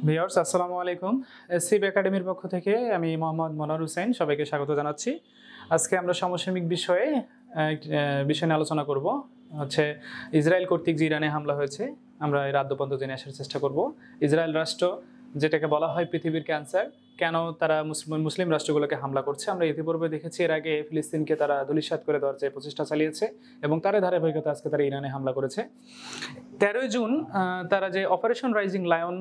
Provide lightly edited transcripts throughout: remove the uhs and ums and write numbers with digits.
Viewers আসসালামু আলাইকুম। এসসিব একাডেমির পক্ষ থেকে আমি মোহাম্মদ মনোয়ার হোসেন সবাইকে স্বাগত জানাচ্ছি। আজকে আমরা সমসাময়িক বিষয়ে বিষয় নিয়ে আলোচনা করব। হচ্ছে ইসরায়েল কর্তৃক যে ইরানে হামলা হয়েছে, আমরা এর আদ্যপন্ত জেনে আসার চেষ্টা করব। ইসরায়েল রাষ্ট্র, যেটাকে বলা হয় পৃথিবীর ক্যান্সার, কেন তারা মুসলিম রাষ্ট্রগুলোকে হামলা করছে। আমরা ইতিপূর্বে দেখেছি এর আগে ফিলিস্তিনকে তারা ধূলিসাৎ করে দেওয়ার যে প্রচেষ্টা চালিয়েছে এবং তার ধারাবাহিকতা আজকে তারা ইরানে হামলা করেছে। 13 জুন তারা যে অপারেশন রাইজিং লায়ন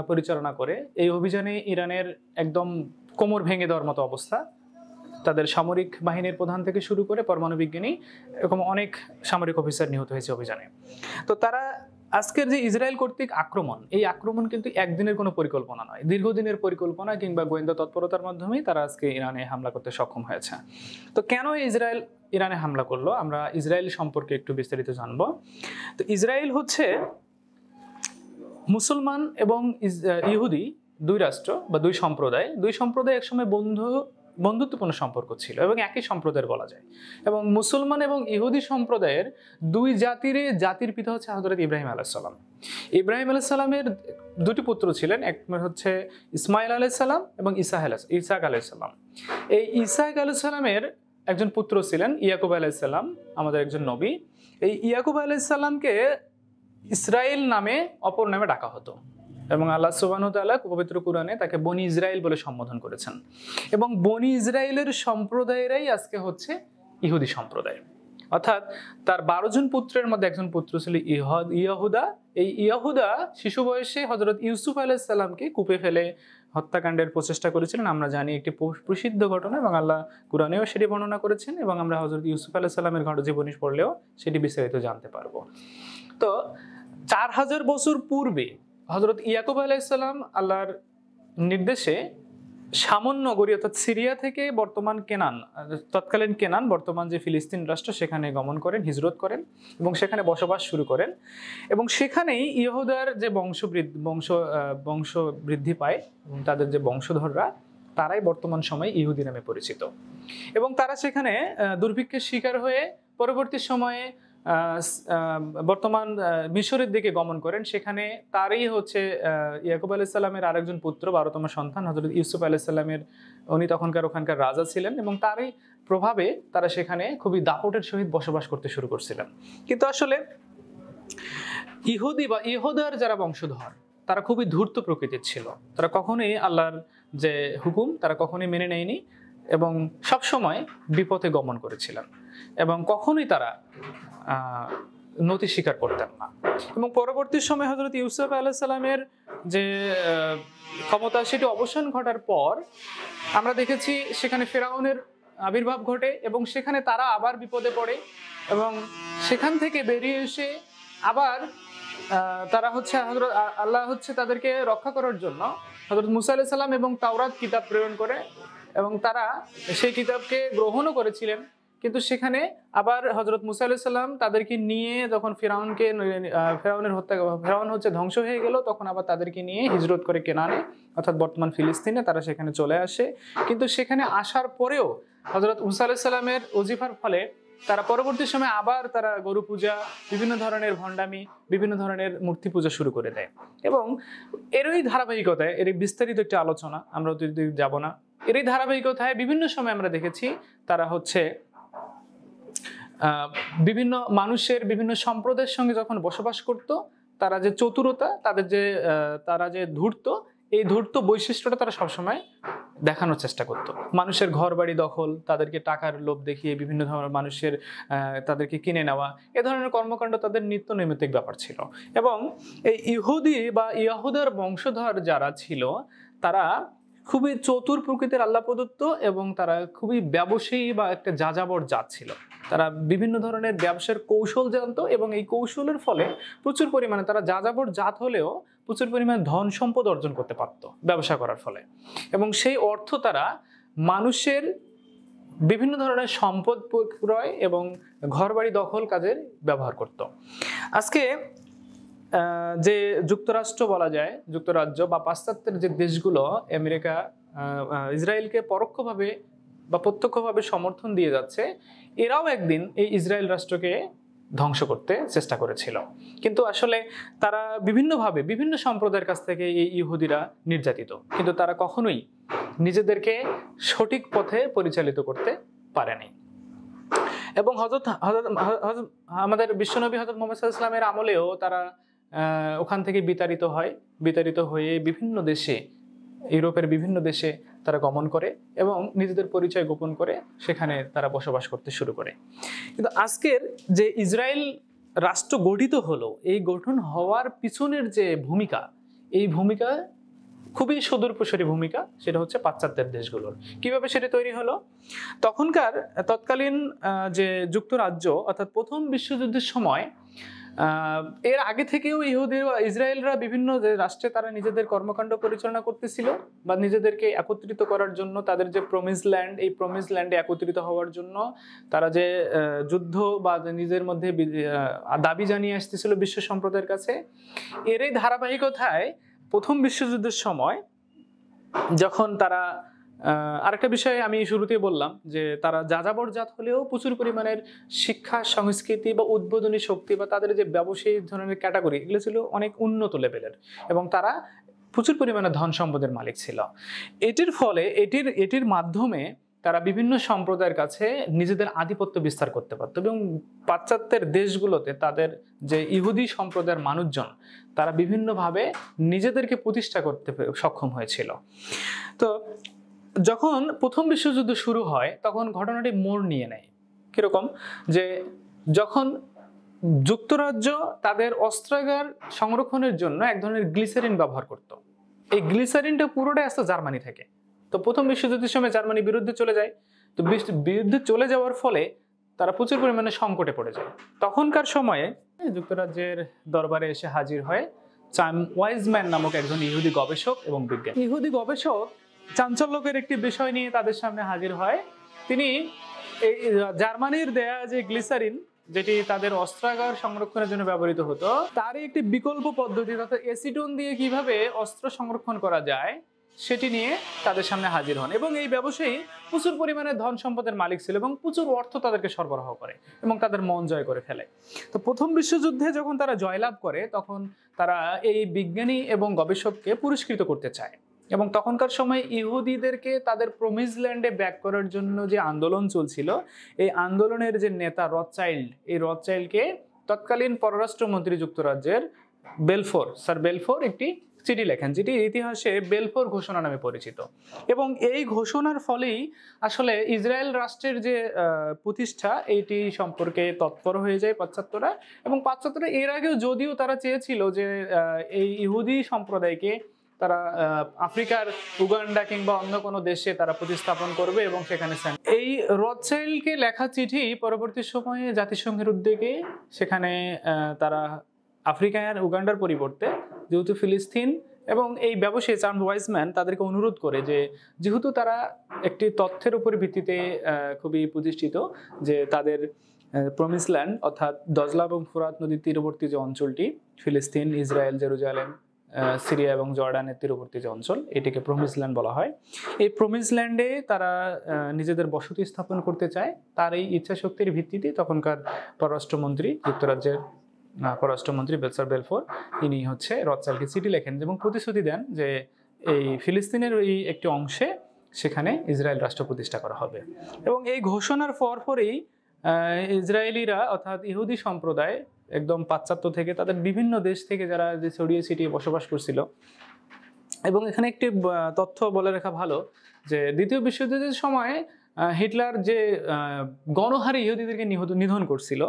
পরিচালনা করে, এই অভিযানে ইরানের একদম কোমর ভেঙে দেওয়ার মতো অবস্থা। তাদের সামরিক বাহিনীর প্রধান থেকে শুরু করে পরমাণু বিজ্ঞানী এরকম অনেক সামরিক অফিসার নিহত হয়েছে অভিযানে। তো তারা আজকের যে ইসরায়েল কর্তৃক আক্রমণ, এই আক্রমণ কিন্তু একদিনের কোনো পরিকল্পনা নয়, দীর্ঘদিনের পরিকল্পনা কিংবা গোয়েন্দা তৎপরতার মাধ্যমেই তারা আজকে ইরানে হামলা করতে সক্ষম হয়েছে। তো কেন ইসরায়েল ইরানে হামলা করলো, আমরা ইসরায়েল সম্পর্কে একটু বিস্তারিত জানবো। তো ইসরায়েল হচ্ছে মুসলমান এবং ইহুদি দুই রাষ্ট্র বা দুই সম্প্রদায় একসময় বন্ধুত্বপূর্ণ সম্পর্ক ছিল এবং একই সম্প্রদায়ের বলা যায়। এবং মুসলমান এবং ইহুদি সম্প্রদায়ের দুই জাতির পিতা হচ্ছে হযরত ইব্রাহিম আলাইহিস সালাম। ইব্রাহিম আলাইহিস সালামের দুটি পুত্র ছিলেন, এক হচ্ছে ইসমাইল আলাইহিস সালাম এবং ইসাক আলাইহিস সালাম। এই ইসাক আলাইহিস সালামের একজন পুত্র ছিলেন ইয়াকুব আলাইহিস সালাম, আমাদের একজন নবী। এই ইয়াকুব আলাইহিস সালামকে ইসরায়েল নামে অপর নামে ডাকা হতো এবং আল্লাহ সুবহানাহু ওয়া তাআলা পবিত্র কুরআনে তাকে বনি ইসরাইল বলে সম্বোধন করেছেন। এবং বনি ইসরায়েলের সম্প্রদায়েরাই আজকে হচ্ছে ইহুদি সম্প্রদায়। অর্থাৎ তার 12 জন পুত্রের মধ্যে একজন পুত্র ছিল ইয়াহুদা। এই ইয়াহুদা শিশু বয়সে হযরত ইউসুফ আলাইহিস সালামকে কূপে ফেলে হত্যাকাণ্ডের প্রচেষ্টা করেছিলেন। আমরা জানি একটি প্রসিদ্ধ ঘটনা এবং আল্লাহ কুরআনেও সেটি বর্ণনা করেছেন এবং আমরা হযরত ইউসুফ আলাইহিস সালামের জীবনী পড়লেও সেটি বিস্তারিত জানতে পারবো। তো 4000 বছর পূর্বে হযরত ইয়াকুব আলাইহিস সালাম আল্লাহর নির্দেশে শামন নগরী অর্থাৎ সিরিয়া থেকে তৎকালীন কেনান, বর্তমান যে ফিলিস্তিন রাষ্ট্র, সেখানে গমন করেন, হিজরত করেন এবং সেখানে বসবাস শুরু করেন। এবং সেখানেই ইহুদার যে বংশ বৃদ্ধি পায় এবং তাদের যে বংশধররা, তারাই বর্তমান সময়ে ইহুদি নামে পরিচিত। এবং তারা সেখানে দুর্ভিক্ষের শিকার হয়ে পরবর্তী সময়ে বর্তমান মিশরের দিকে গমন করেন। সেখানে তারই হচ্ছে ইয়াকুব আলাইহিস সালামের আরেকজন পুত্র, 12তম সন্তান হযরত ইউসুফ আলাইহিস সালামের, উনি ওখানকার রাজা ছিলেন এবং তারই প্রভাবে তারা সেখানে খুবই দাপটের সহিত বসবাস করতে শুরু করছিলেন। কিন্তু আসলে ইহুদি বা ইহুদার যারা বংশধর, তারা খুবই ধূর্ত প্রকৃতির ছিল। তারা কখনোই আল্লাহর যে হুকুম তারা কখনোই মেনে নেয়নি এবং সবসময় বিপথে গমন করেছিলেন এবং কখনোই তারা নতি স্বীকার করতেন না। এবং পরবর্তী সময় হযরত ইউসুফ আলাইহিস সালামের যে ক্ষমতা, সেটি অবসান ঘটার পর আমরা দেখেছি সেখানে ফেরাউনের আবির্ভাব ঘটে এবং সেখানে তারা আবার বিপদে পড়ে এবং সেখান থেকে বেরিয়ে এসে আবার তারা হচ্ছে আল্লাহ তাদেরকে রক্ষা করার জন্য হযরত মুসা আলাইহিস সালাম এবং তাওরাত কিতাব প্রেরণ করে এবং তারা সেই কিতাবকে গ্রহণও করেছিলেন। কিন্তু সেখানে আবার হযরত মুসা আলাইহিস সালাম তাদেরকে নিয়ে যখন ফেরাউন ধ্বংস হয়ে গেল, তখন আবার তাদেরকে নিয়ে হিজরত করে কেনানে অর্থাৎ বর্তমান ফিলিস্তিনে তারা সেখানে চলে আসে। কিন্তু সেখানে আসার পরেও হযরত মুসা আলাইহিস সালামের ওজিফার ফলে তারা পরবর্তী সময় আবার তারা গরু পূজা, বিভিন্ন ধরনের ভণ্ডামি, বিভিন্ন ধরনের মূর্তি পূজা শুরু করে দেয়। এবং এরই ধারাবাহিকতায়, এর বিস্তারিত একটি আলোচনা, আমরা যাব না, এরই ধারাবাহিকতায় বিভিন্ন সময় আমরা দেখেছি তারা বিভিন্ন মানুষের বিভিন্ন সম্প্রদায়ের সঙ্গে যখন বসবাস করত, তারা যে চতুরতা, তারা যে ধূর্ত, এই ধূর্ত বৈশিষ্ট্যটা তারা সবসময় দেখানোর চেষ্টা করত। মানুষের ঘর বাড়ি দখল, তাদেরকে টাকার লোভ দেখিয়ে বিভিন্ন ধরনের মানুষের তাদেরকে কিনে নেওয়া, এ ধরনের কর্মকাণ্ড তাদের নিত্য নৈমিত্তিক ব্যাপার ছিল। এবং এই ইহুদি বা ইয়াহুদার বংশধর যারা ছিল, তারা খুবই চতুর প্রকৃতির, আল্লাহ প্রদত্ত, এবং তারা খুবই ব্যবসায়ী বা একটা যাযাবর জাত ছিল। তারা বিভিন্ন ধরনের ব্যবসার কৌশল জানতো এবং এই কৌশলের ফলে প্রচুর পরিমাণে তারা যাযাবর জাত হলেও প্রচুর পরিমাণে ধন সম্পদ অর্জন করতে পারত ব্যবসা করার ফলে। এবং সেই অর্থ তারা মানুষের বিভিন্ন ধরনের সম্পদ ক্রয় এবং ঘরবাড়ি দখল কাজে ব্যবহার করত। আজকে যে যুক্তরাষ্ট্র বলা যায়, যুক্তরাজ্য বা পাশ্চাত্যের যে দেশগুলো আমেরিকা ইসরায়েলকে পরোক্ষভাবে বা প্রত্যক্ষভাবে সমর্থন দিয়ে যাচ্ছে, এরাও একদিন এই ইসরায়েল রাষ্ট্রকে ধ্বংস করতে চেষ্টা করেছিল। কিন্তু আসলে তারা বিভিন্নভাবে বিভিন্ন সম্প্রদায়ের কাছ থেকে এই ইহুদিরা নির্যাতিত, কিন্তু তারা কখনোই নিজেদেরকে সঠিক পথে পরিচালিত করতে পারেনি। এবং আমাদের বিশ্বনবী হযরত মুহাম্মদ সাল্লাল্লাহু আলাইহি ওয়াসাল্লামের আমলেও তারা ওখান থেকে বিতাড়িত হয়ে বিভিন্ন দেশে, ইউরোপের বিভিন্ন দেশে তারা গমন করে এবং নিজেদের পরিচয় গোপন করে সেখানে তারা বসবাস করতে শুরু করে। কিন্তু আজকের যে ইসরায়েল রাষ্ট্র গঠিত হলো, এই গঠন হওয়ার পিছনের যে ভূমিকা, এই ভূমিকা খুবই সুদূরপ্রসারী ভূমিকা, সেটা হচ্ছে পাশ্চাত্যের দেশগুলোর। কিভাবে সেটা তৈরি হলো? তৎকালীন যে যুক্তরাজ্য অর্থাৎ প্রথম বিশ্বযুদ্ধের সময়, এর আগে থেকেও ইসরায়েলরা বিভিন্ন রাষ্ট্রে তারা নিজেদের কর্মকাণ্ড পরিচালনা করতেছিল, বা নিজেদেরকে একত্রিত করার জন্য তাদের যে প্রমিস ল্যান্ড, এই প্রমিস ল্যান্ডে একত্রিত হওয়ার জন্য তারা যে যুদ্ধ বা নিজের মধ্যে দাবি জানিয়ে আসতেছিল বিশ্ব সম্প্রদায়ের কাছে। এরই ধারাবাহিকতায় প্রথম বিশ্বযুদ্ধের সময় যখন তারা আরেকটা বিষয় আমি শুরুতেই বললাম যে তারা যাযাবরজাত হলেও প্রচুর পরিমাণের শিক্ষা, সংস্কৃতি বা উদ্বোধনী শক্তি বা তাদের যে ব্যবসায়িক ধরনের ক্যাটাগরি, এগুলো ছিল অনেক উন্নত লেভেলের, এবং তারা প্রচুর পরিমাণে ধন সম্পদের মালিক ছিল। এটির ফলে এটির মাধ্যমে তারা বিভিন্ন সম্প্রদায়ের কাছে নিজেদের আধিপত্য বিস্তার করতে পারত, এবং পাশ্চাত্যের দেশগুলোতে তাদের যে ইহুদি সম্প্রদায়ের মানুষজন, তারা বিভিন্নভাবে নিজেদেরকে প্রতিষ্ঠা করতে সক্ষম হয়েছিল। তো যখন প্রথম বিশ্বযুদ্ধ শুরু হয় তখন ঘটনাটি মোড় নিয়ে নেয়। কিরকম? যে যখন যুক্তরাজ্য তাদের অস্ত্রাগার সংরক্ষণের জন্য এক ধরনের গ্লিসারিন ব্যবহার করত, এই গ্লিসারিনটা পুরোটাই আসতো জার্মানি থেকে। তো প্রথম বিশ্বযুদ্ধের সময় জার্মানি বিরুদ্ধে চলে যায়। তো বিরুদ্ধে চলে যাওয়ার ফলে তারা প্রচুর পরিমাণে সংকটে পড়ে যায়। তখনকার সময়ে যুক্তরাজ্যের দরবারে এসে হাজির হয় চার্ম ওয়াইজম্যান নামক একজন ইহুদি গবেষক এবং বিজ্ঞানী। ইহুদি গবেষক চাঞ্চল্যকর একটি বিষয় নিয়ে তাদের সামনে হাজির হয়। তিনি এই জার্মানির দেয়া যে গ্লিসারিন, যেটি তাদের অস্ত্রাগার সংরক্ষণের জন্য ব্যবহৃত হতো, তারই একটি বিকল্প পদ্ধতি অর্থাৎ এসিটন দিয়ে কিভাবে অস্ত্র সংরক্ষণ করা যায় সেটি নিয়ে তাদের সামনে হাজির হন। এবং এই ব্যবসায়ী প্রচুর পরিমাণে ধন সম্পদের মালিক ছিল এবং প্রচুর অর্থ তাদেরকে সরবরাহ করে এবং তাদের মন জয় করে ফেলে। তো প্রথম বিশ্বযুদ্ধে যখন তারা জয়লাভ করে তখন তারা এই বিজ্ঞানী এবং গবেষককে পুরস্কৃত করতে চায়, এবং তখনকার সময় ইহুদিদেরকে তাদের প্রমিস ল্যান্ডে ব্যাক করার জন্য যে আন্দোলন চলছিল, এই আন্দোলনের যে নেতা এই রথচাইল্ডকে তৎকালীন পররাষ্ট্রমন্ত্রী যুক্তরাজ্যের স্যার বেলফোর একটি চিঠি লেখেন, যেটি ইতিহাসে বেলফোর ঘোষণা নামে পরিচিত। এবং এই ঘোষণার ফলেই আসলে ইসরায়েল রাষ্ট্রের যে প্রতিষ্ঠা, এইটি সম্পর্কে তৎপর হয়ে যায় পাশ্চাত্যরা। এবং পাশ্চাত্যরা এর আগেও যদিও তারা চেয়েছিল যে এই ইহুদি সম্প্রদায়কে তারা আফ্রিকার উগান্ডা কিংবা অন্য কোনো দেশে তারা প্রতিস্থাপন করবে এবং সেখানে এই রথচাইল্ডকে লেখা চিঠি পরবর্তী সময়ে জাতিসংঘের উদ্যোগে সেখানে তারা আফ্রিকার উগান্ডার পরিবর্তে যেহেতু ফিলিস্তিন, এবং এই ব্যবসায়ী চার্ম ওয়াইজম্যান তাদেরকে অনুরোধ করে যে যেহেতু তারা একটি তথ্যের উপর ভিত্তিতে খুবই প্রতিষ্ঠিত যে তাদের প্রমিস ল্যান্ড অর্থাৎ দজলা এবং ফুরাত নদীর তীরবর্তী যে অঞ্চলটি, ফিলিস্তিন, ইসরায়েল, জেরুজালেম, সিরিয়া এবং জর্ডানের তীরবর্তী যে অঞ্চল, এটিকে প্রমিস ল্যান্ড বলা হয়। এই প্রমিস ল্যান্ডে তারা নিজেদের বসতি স্থাপন করতে চায়। তার এই ইচ্ছা শক্তির ভিত্তিতে তখনকার যুক্তরাজ্যের পররাষ্ট্রমন্ত্রী স্যার বেলফোর, তিনি হচ্ছে রথচাইল্ডকে চিঠি লেখেন এবং প্রতিশ্রুতি দেন যে এই ফিলিস্তিনের এই একটি অংশে সেখানে ইসরায়েল রাষ্ট্র প্রতিষ্ঠা করা হবে। এবং এই ঘোষণার পরপরই ইসরায়েলিরা অর্থাৎ ইহুদি সম্প্রদায় একদম পাশ্চাত্য থেকে তাদের বিভিন্ন দেশ থেকে যারা যে ছড়িয়ে ছিটিয়ে বসবাস করছিল। এবং এখানে একটি তথ্য বলে রাখা ভালো যে দ্বিতীয় বিশ্বযুদ্ধের সময় হিটলার যে গণহারে ইহুদিদেরকে নিধন করছিল,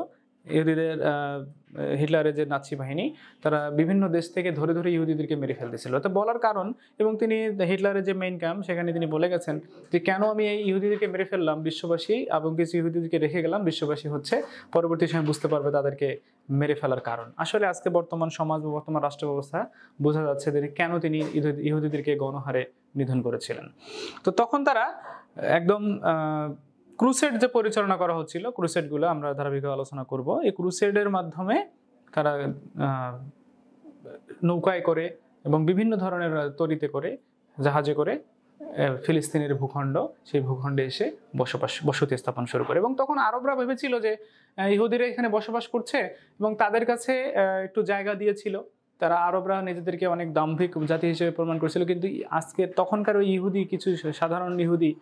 হিটলারের যে নাৎসি বাহিনী, তারা বিভিন্ন দেশ থেকে ধরে ধরে ইহুদিদেরকে মেরে ফেলতেছিল। তো বলার কারণ, এবং তিনি হিটলারের যে মেইন ক্যাম্প সেখানে তিনি বলে গেছেন যে কেন আমি এই ইহুদিদেরকে মেরে ফেললাম বিশ্ববাসী, এবং কিছু ইহুদিদেরকে রেখে গেলাম বিশ্ববাসী হচ্ছে পরবর্তী সময় বুঝতে পারবে তাদেরকে মেরে ফেলার কারণ। আসলে আজকে বর্তমান সমাজ বা বর্তমান রাষ্ট্র ব্যবস্থা বোঝা যাচ্ছে যে কেন তিনি ইহুদিদেরকে গণহারে নিধন করেছিলেন। তো তখন তারা একদম ক্রুসেড যে পরিচালনা করা হচ্ছিল, ক্রুসেডগুলো আমরা ধারাবাহিক আলোচনা করব। এই ক্রুসেডের মাধ্যমে তারা নৌকায় করে এবং বিভিন্ন ধরনের তরিতে করে, জাহাজে করে ফিলিস্তিনের ভূখণ্ড, সেই ভূখণ্ডে এসে বসতি স্থাপন শুরু করে। এবং তখন আরবরা ভেবেছিল যে ইহুদিরা এখানে বসবাস করছে এবং তাদের কাছে একটু জায়গা দিয়েছিল, তারা আরবরা নিজেদেরকে অনেক দাম্ভিক জাতি হিসেবে প্রমাণ করেছিল। কিন্তু আজকে তখনকার ওই ইহুদি, কিছু সাধারণ ইহুদি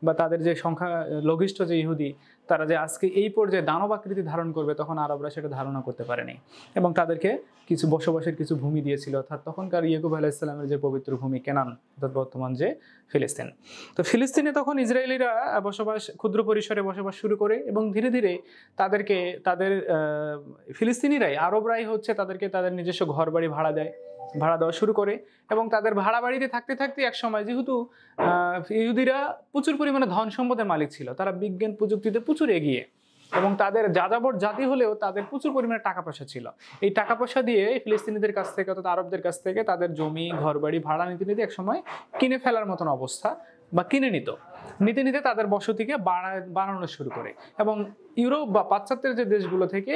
বা তাদের যে সংখ্যা লঘিষ্ঠ যে ইহুদি, তারা যে আজকে এই পর্যায়ে দানব আকৃতি ধারণ করবে তখন আরবরা সেটা ধারণা করতে পারেনি এবং তাদেরকে কিছু বসবাসের কিছু ভূমি দিয়েছিল, অর্থাৎ তখনকার ইয়াকুব আলাইহিসসালামের যে পবিত্র ভূমি কেনান, অর্থাৎ বর্তমান যে ফিলিস্তিন। তো ফিলিস্তিনে তখন ইসরায়েলিরা ক্ষুদ্র পরিসরে বসবাস শুরু করে এবং ধীরে ধীরে তাদের ফিলিস্তিনিরাই, আরবরাই হচ্ছে তাদেরকে তাদের নিজস্ব ঘর বাড়ি ভাড়া দেওয়া শুরু করে। এবং তাদের ভাড়া বাড়িতে থাকতে থাকতে এক সময়, যেহেতু ইহুদিরা প্রচুর পরিমাণে ধন সম্পদের মালিক ছিল, তারা বিজ্ঞান প্রযুক্তিতে প্রচুর এগিয়ে এবং তাদের যাযাবর জাতি হলেও তাদের প্রচুর পরিমাণে টাকা পয়সা ছিল। এই টাকা পয়সা দিয়ে ফিলিস্তিনিদের কাছ থেকে, অর্থাৎ আরবদের কাছ থেকে তাদের জমি ঘর বাড়ি ভাড়া নিতে এক সময় কিনে ফেলার মতন অবস্থা বা কিনে নিতে তাদের বসতিকে বাড়ানো শুরু করে এবং ইউরোপ বা পাশ্চাত্যের যে দেশগুলো থেকে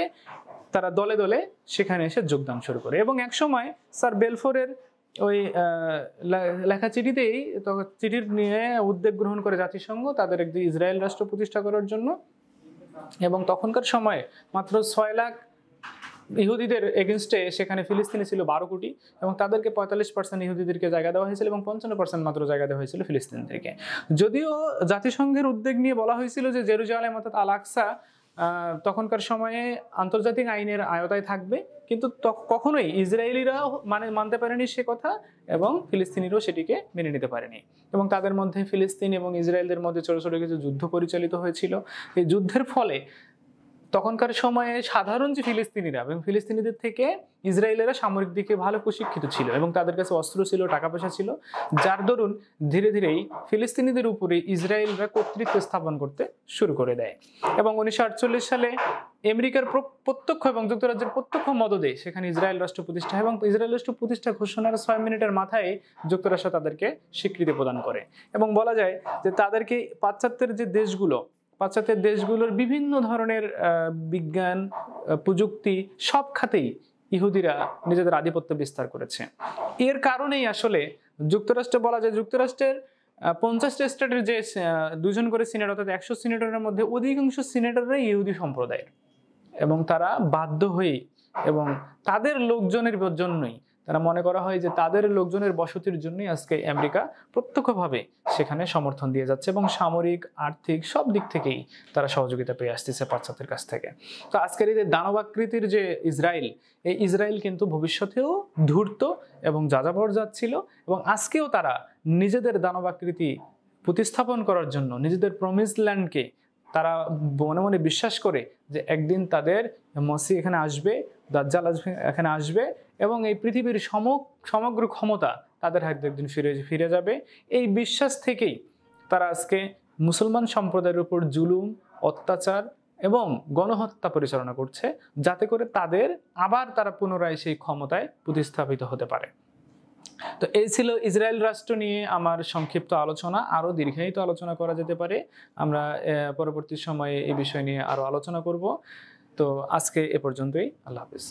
তারা দলে দলে সেখানে এসে যোগদান শুরু করে। এবং এক সময় স্যার বেলফোরের ওই লেখা চিঠির নিয়ে উদ্যোগ গ্রহণ করে জাতিসংঘ তাদের একটি ইসরায়েল রাষ্ট্র প্রতিষ্ঠা করার জন্য। এবং তখনকার সময়ে মাত্র 6 লাখ ইহুদিদের এগেনস্টে সেখানে ফিলিস্তিনি ছিল 12 কোটি এবং তাদেরকে 45% ইহুদিদেরকে জায়গা দেওয়া হয়েছিল এবং 55% মাত্র জায়গা দেওয়া হয়েছিল ফিলিস্তিনিদেরকে। যদিও জাতিসংঘের উদ্যোগ নিয়ে বলা হয়েছিল যে জেরুজালেম অর্থাৎ আল আকসা তখনকার সময়ে আন্তর্জাতিক আইনের আওতায় থাকবে, কিন্তু কখনোই ইসরায়েলিরা মানতে পারেনি সে কথা এবং ফিলিস্তিনিরাও সেটিকে মেনে নিতে পারেনি। এবং তাদের মধ্যে ফিলিস্তিন এবং ইসরায়েলদের মধ্যে ছোট ছোট কিছু যুদ্ধ পরিচালিত হয়েছিল। এই যুদ্ধের ফলে তখনকার সময়ে সাধারণ যে ফিলিস্তিনিরা এবং ফিলিস্তিনিদের থেকে ইসরায়েলেরা সামরিক দিকে ভালো প্রশিক্ষিত ছিল এবং তাদের কাছে অস্ত্র ছিল, টাকা পয়সা ছিল, যার দরুন ধীরে ধীরেই ফিলিস্তিনিদের উপরে ইসরায়েলরা কর্তৃত্ব স্থাপন করতে শুরু করে দেয়। এবং 1948 সালে আমেরিকার প্রত্যক্ষ এবং যুক্তরাজ্যের প্রত্যক্ষ মদদে সেখানে ইসরায়েল রাষ্ট্র প্রতিষ্ঠা এবং ইসরায়েল রাষ্ট্র প্রতিষ্ঠা ঘোষণার 6 মিনিটের মাথায় যুক্তরাষ্ট্র তাদেরকে স্বীকৃতি প্রদান করে। এবং বলা যায় যে তাদেরকে পাশ্চাত্যের দেশগুলোর বিভিন্ন ধরনের বিজ্ঞান প্রযুক্তি সব খাতেই ইহুদিরা নিজেদের আধিপত্য বিস্তার করেছে। এর কারণেই আসলে বলা যায় যুক্তরাষ্ট্রের 50টা স্টেটের যে 2 জন করে সিনেটর, অর্থাৎ 100 সিনেটরের মধ্যে অধিকাংশ সিনেটররাই ইহুদি সম্প্রদায়ের এবং তারা বাধ্য হয়েই এবং তাদের লোকজনের জন্যই, তারা মনে করা হয় যে তাদের লোকজনের বসতির জন্যই আজকে আমেরিকা প্রত্যক্ষভাবে সেখানে সমর্থন দিয়ে যাচ্ছে এবং সামরিক, আর্থিক সব দিক থেকেই তারা সহযোগিতা পেয়ে আসতেছে পাশ্চাত্যের কাছ থেকে। তো আজকের এই যে দানবাকৃতির যে এই ইসরায়েল কিন্তু ভবিষ্যতেও ধূর্ত এবং যাযাবর জাত ছিল এবং আজকেও তারা নিজেদের দানবাকৃতি প্রতিস্থাপন করার জন্য নিজেদের প্রমিসড ল্যান্ডকে তারা মনে মনে বিশ্বাস করে যে একদিন তাদের মসি এখানে আসবে, দাজ্জাল এখানে আসবে এবং এই পৃথিবীর সমগ্র ক্ষমতা তাদের হাতে একদিন ফিরে যাবে। এই বিশ্বাস থেকেই তারা আজকে মুসলমান সম্প্রদায়ের উপর জুলুম, অত্যাচার এবং গণহত্যা পরিচালনা করছে, যাতে করে তারা পুনরায় সেই ক্ষমতায় প্রতিস্থাপিত হতে পারে। তো এই ছিল ইসরায়েল রাষ্ট্র নিয়ে আমার সংক্ষিপ্ত আলোচনা। আরো দীর্ঘায়িত আলোচনা করা যেতে পারে, আমরা পরবর্তী সময়ে এই বিষয় নিয়ে আরো আলোচনা করব। তো আজকে এ পর্যন্তই। আল্লাহ হাফেজ।